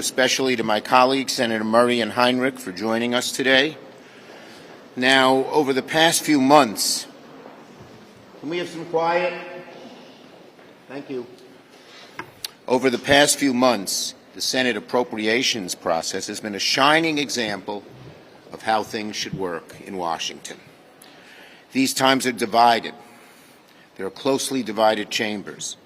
especially to my colleagues, Senator Murray and Heinrich, for joining us today. Now, over the past few months, can we have some quiet? Thank you. Over the past few months, the Senate appropriations process has been a shining example of how things should work in Washington. These times are divided. There are closely divided chambers.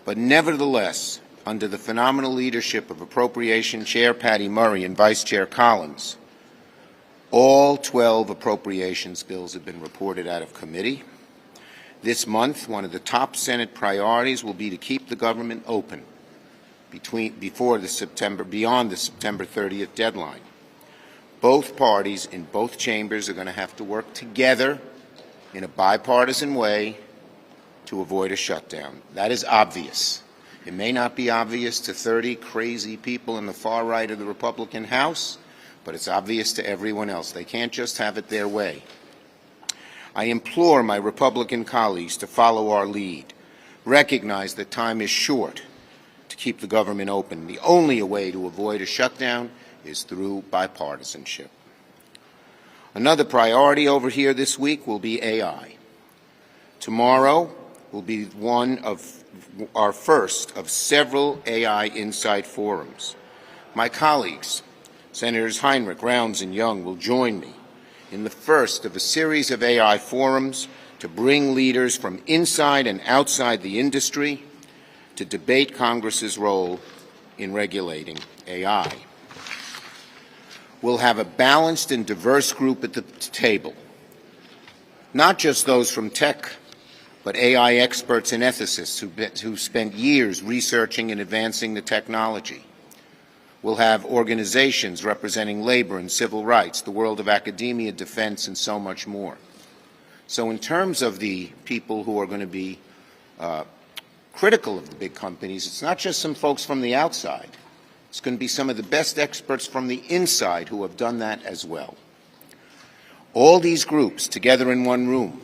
But nevertheless, under the phenomenal leadership of Appropriation Chair Patty Murray and Vice Chair Collins, all 12 appropriations bills have been reported out of committee. This month, one of the top Senate priorities will be to keep the government open beyond the September 30th deadline. Both parties in both chambers are going to have to work together in a bipartisan way to avoid a shutdown. That is obvious. It may not be obvious to 30 crazy people in the far right of the Republican House, but it's obvious to everyone else. They can't just have it their way. I implore my Republican colleagues to follow our lead. Recognize that time is short to keep the government open. The only way to avoid a shutdown is through bipartisanship. Another priority over here this week will be AI. Tomorrow will be one of our first of several AI Insight forums. My colleagues, Senators Heinrich, Rounds, and Young, will join me in the first of a series of AI forums to bring leaders from inside and outside the industry to debate Congress's role in regulating AI. We'll have a balanced and diverse group at the table, not just those from tech, but AI experts and ethicists who spent years researching and advancing the technology. We'll have organizations representing labor and civil rights, the world of academia, defense, and so much more. So in terms of the people who are going to be critical of the big companies, it's not just some folks from the outside. It's going to be some of the best experts from the inside who have done that as well. All these groups together in one room,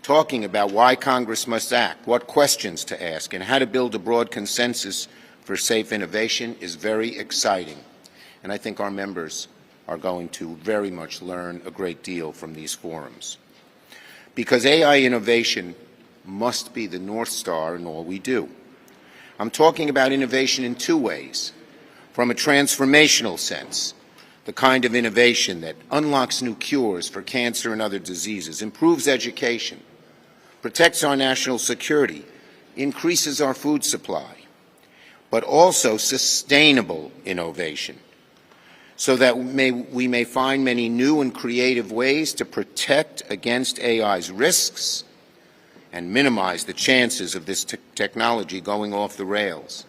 talking about why Congress must act, what questions to ask, and how to build a broad consensus for safe innovation is very exciting. And I think our members are going to very much learn a great deal from these forums. Because AI innovation must be the North Star in all we do. I'm talking about innovation in two ways. From a transformational sense, the kind of innovation that unlocks new cures for cancer and other diseases, improves education, protects our national security, increases our food supply, but also sustainable innovation, so that we may find many new and creative ways to protect against AI's risks and minimize the chances of this technology going off the rails,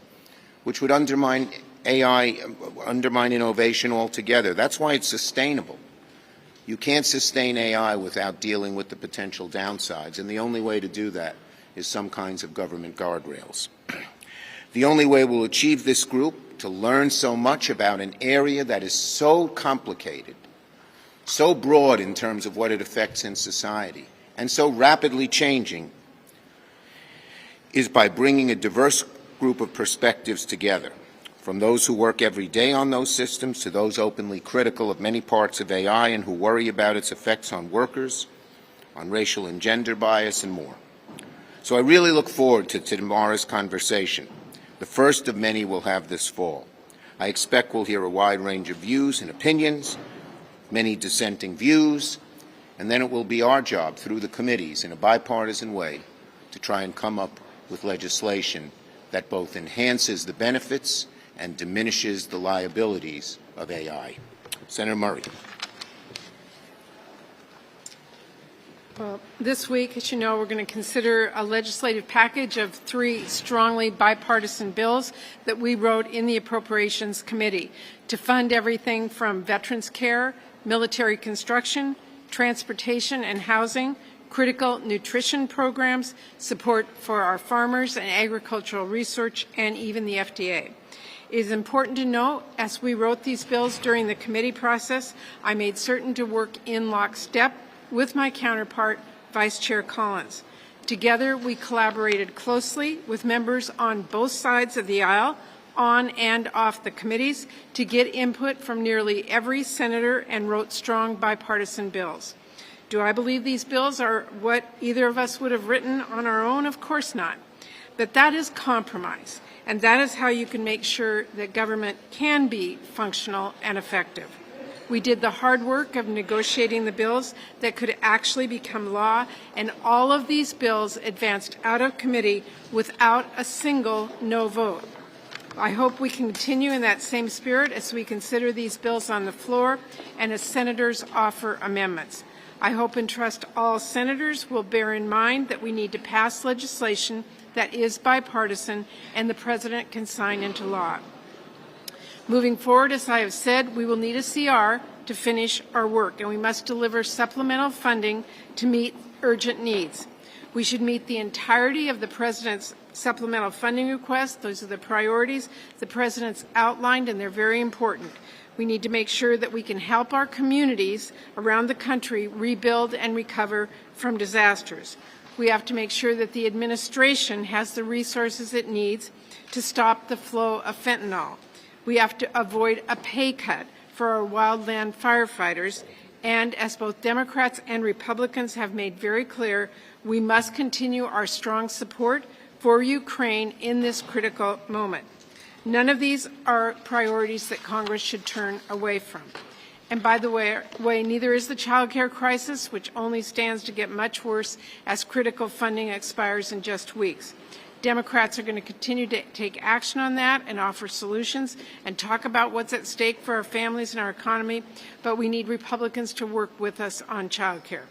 which would undermine innovation altogether. That's why it's sustainable. You can't sustain AI without dealing with the potential downsides, and the only way to do that is some kinds of government guardrails. The only way we'll achieve this group to learn so much about an area that is so complicated, so broad in terms of what it affects in society, and so rapidly changing, is by bringing a diverse group of perspectives together, from those who work every day on those systems to those openly critical of many parts of AI and who worry about its effects on workers, on racial and gender bias, and more. So I really look forward to tomorrow's conversation, the first of many we'll have this fall. I expect we'll hear a wide range of views and opinions, many dissenting views, and then it will be our job through the committees in a bipartisan way to try and come up with legislation that both enhances the benefits and diminishes the liabilities of AI. Senator Murray. Well, this week, as you know, we're going to consider a legislative package of 3 strongly bipartisan bills that we wrote in the Appropriations Committee to fund everything from veterans care, military construction, transportation and housing, critical nutrition programs, support for our farmers and agricultural research, and even the FDA. It is important to note, as we wrote these bills during the committee process, I made certain to work in lockstep with my counterpart, Vice Chair Collins. Together, we collaborated closely with members on both sides of the aisle on and off the committees to get input from nearly every senator and wrote strong bipartisan bills. Do I believe these bills are what either of us would have written on our own? Of course not. But that is compromise, and that is how you can make sure that government can be functional and effective. We did the hard work of negotiating the bills that could actually become law, and all of these bills advanced out of committee without a single no vote. I hope we continue in that same spirit as we consider these bills on the floor and as senators offer amendments. I hope and trust all senators will bear in mind that we need to pass legislation that is bipartisan and the President can sign into law. Moving forward, as I have said, we will need a CR to finish our work, and we must deliver supplemental funding to meet urgent needs. We should meet the entirety of the President's supplemental funding request. Those are the priorities the President's outlined, and they're very important. We need to make sure that we can help our communities around the country rebuild and recover from disasters. We have to make sure that the administration has the resources it needs to stop the flow of fentanyl. We have to avoid a pay cut for our wildland firefighters, and as both Democrats and Republicans have made very clear, we must continue our strong support for Ukraine in this critical moment. None of these are priorities that Congress should turn away from. And by the way, neither is the child care crisis, which only stands to get much worse as critical funding expires in just weeks. Democrats are going to continue to take action on that and offer solutions and talk about what's at stake for our families and our economy, but we need Republicans to work with us on child care.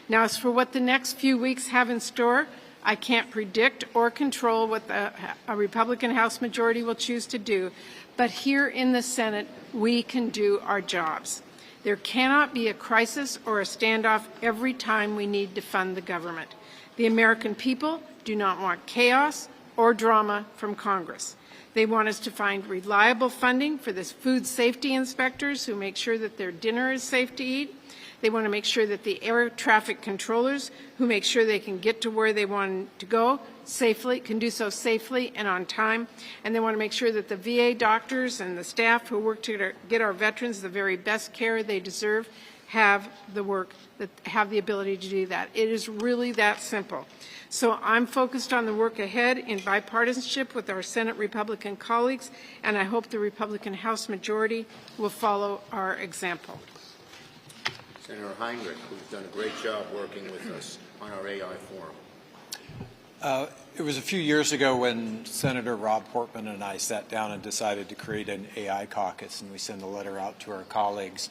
Now, as for what the next few weeks have in store, I can't predict or control what a Republican House majority will choose to do, but here in the Senate, we can do our jobs. There cannot be a crisis or a standoff every time we need to fund the government. The American people do not want chaos or drama from Congress. They want us to find reliable funding for the food safety inspectors who make sure that their dinner is safe to eat. They want to make sure that the air traffic controllers who make sure they can get to where they want to go safely, can do so safely and on time. And they want to make sure that the VA doctors and the staff who work to get our veterans the very best care they deserve have the work, that have the ability to do that. It is really that simple. So I'm focused on the work ahead in bipartisanship with our Senate Republican colleagues, and I hope the Republican House majority will follow our example. Senator Heinrich, who's done a great job working with us on our AI forum. It was a few years ago when Senator Rob Portman and I sat down and decided to create an AI caucus, and we sent a letter out to our colleagues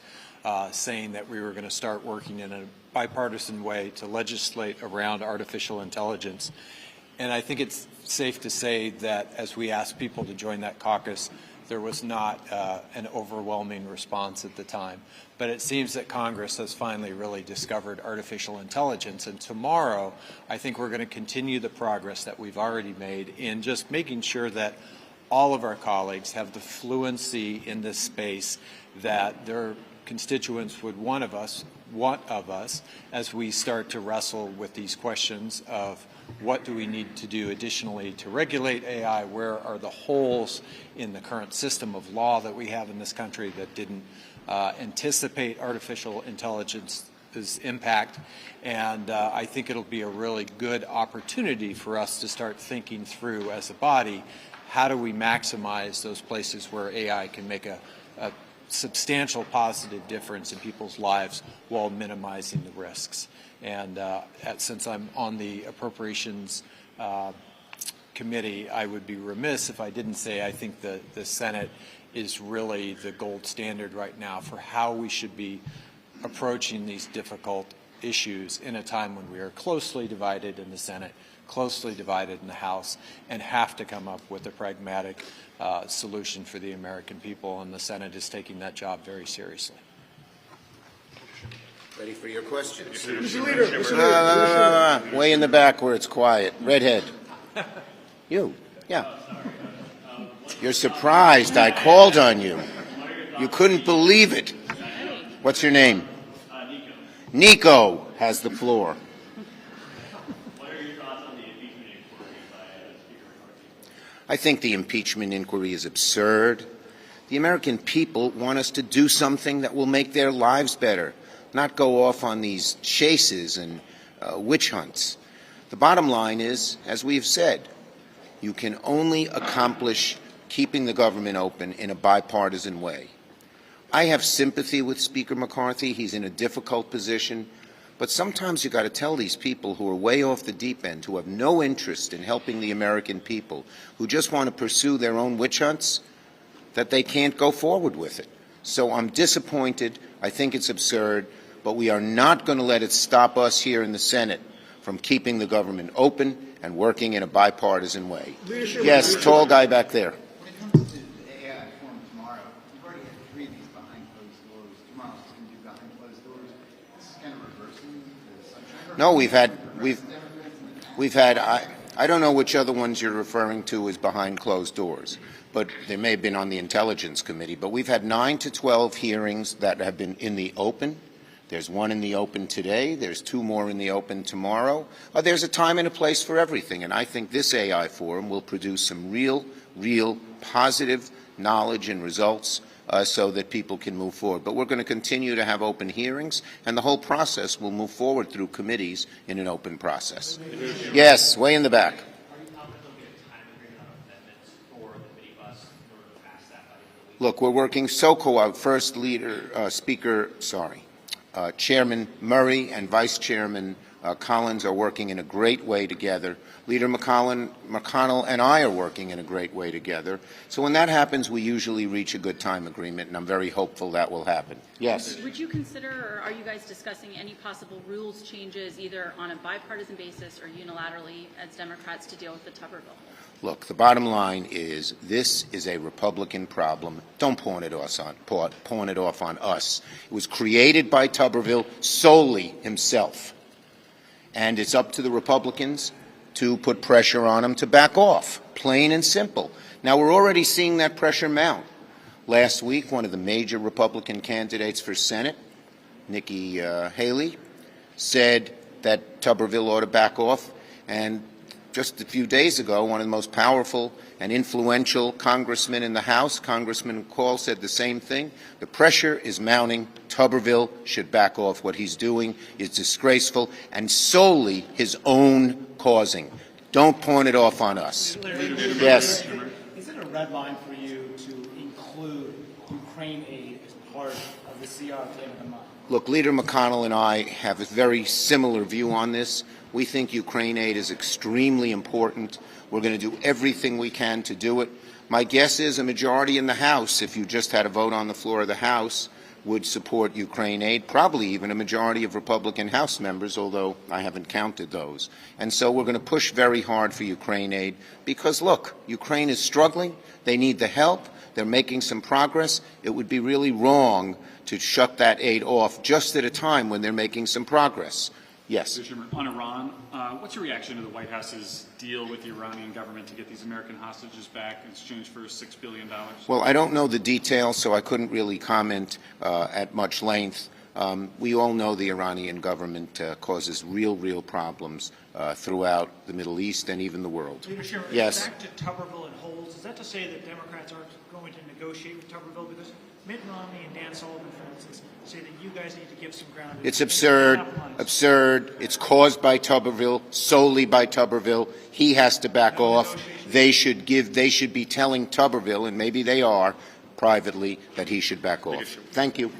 saying that we were going to start working in a bipartisan way to legislate around artificial intelligence. And I think it's safe to say that as we asked people to join that caucus, there was not an overwhelming response at the time. But it seems that Congress has finally really discovered artificial intelligence. And tomorrow, I think we're going to continue the progress that we've already made in just making sure that all of our colleagues have the fluency in this space that their constituents would want of us as we start to wrestle with these questions of what do we need to do additionally to regulate AI, where are the holes in the current system of law that we have in this country that didn't anticipate artificial intelligence's impact. And I think it'll be a really good opportunity for us to start thinking through as a body, how do we maximize those places where AI can make a substantial positive difference in people's lives while minimizing the risks. And since I'm on the Appropriations Committee, I would be remiss if I didn't say I think the Senate is really the gold standard right now for how we should be approaching these difficult issues in a time when we are closely divided in the Senate, closely divided in the House, and have to come up with a pragmatic solution for the American people, and the Senate is taking that job very seriously. Ready for your questions. Mr. Leader. Way in the back where it's quiet. Redhead. You. Yeah. You're surprised I called on you. You couldn't believe it. What's your name? Nico. Nico has the floor. What are your thoughts on the impeachment inquiry by Speaker McCarthy? I think the impeachment inquiry is absurd. The American people want us to do something that will make their lives better, not go off on these chases and witch hunts. The bottom line is, as we have said, you can only accomplish keeping the government open in a bipartisan way. I have sympathy with Speaker McCarthy. He's in a difficult position. But sometimes you've got to tell these people who are way off the deep end, who have no interest in helping the American people, who just want to pursue their own witch hunts, that they can't go forward with it. So I'm disappointed. I think it's absurd. But we are not going to let it stop us here in the Senate from keeping the government open and working in a bipartisan way. Yes, tall guy back there. When it comes to the AI forum tomorrow, you've already had 3 of these behind closed doors. Tomorrow's going to do behind closed doors. This is kind of reversing the sunshine. No, we've had. I don't know which other ones you're referring to as behind closed doors, but they may have been on the Intelligence Committee. But we've had 9 to 12 hearings that have been in the open. There's one in the open today. There's 2 more in the open tomorrow. There's a time and a place for everything, and I think this AI forum will produce some real positive knowledge and results so that people can move forward. But we're going to continue to have open hearings, and the whole process will move forward through committees in an open process. Yes, way in the back. Are you confident there'll be a time agreement on amendments for the committee bus in order to pass that by the end of the week? Look, we're working so Chairman Murray and Vice Chairman Collins are working in a great way together. Leader McConnell and I are working in a great way together. So when that happens, we usually reach a good time agreement, and I'm very hopeful that will happen. Yes? Would you consider, or are you guys discussing any possible rules changes, either on a bipartisan basis or unilaterally as Democrats, to deal with the Tuberville? Look, the bottom line is this is a Republican problem. Don't pawn it off on us. It was created by Tuberville solely himself. And it's up to the Republicans to put pressure on him to back off, plain and simple. Now, we're already seeing that pressure mount. Last week, one of the major Republican candidates for Senate, Nikki Haley, said that Tuberville ought to back off. And just a few days ago, one of the most powerful and influential congressmen in the House, Congressman Call, said the same thing. The pressure is mounting. Tuberville should back off. What he's doing is disgraceful and solely his own causing. Don't pawn it off on us. Yes. Is it a red line for you to include Ukraine aid as part of the CR plan of the month? Look, Leader McConnell and I have a very similar view on this. We think Ukraine aid is extremely important. We're going to do everything we can to do it. My guess is a majority in the House, if you just had a vote on the floor of the House, would support Ukraine aid, probably even a majority of Republican House members, although I haven't counted those. And so we're going to push very hard for Ukraine aid because, look, Ukraine is struggling. They need the help. They're making some progress. It would be really wrong to shut that aid off just at a time when they're making some progress. Yes. Mr. Schumer, on Iran, what's your reaction to the White House's deal with the Iranian government to get these American hostages back in exchange for $6 billion? Well, I don't know the details, so I couldn't really comment at much length. We all know the Iranian government causes real problems throughout the Middle East and even the world. Leader Schumer, yes. Back to Tuberville and Holes, is that to say that Democrats aren't going to negotiate with Tuberville? Because Mitt Romney and Dan Sullivan, for instance, say that you guys need to give some ground. It's absurd. It's caused by Tuberville, solely by Tuberville. He has to back off. They should be telling Tuberville, and maybe they are privately, that he should back off. Thank you.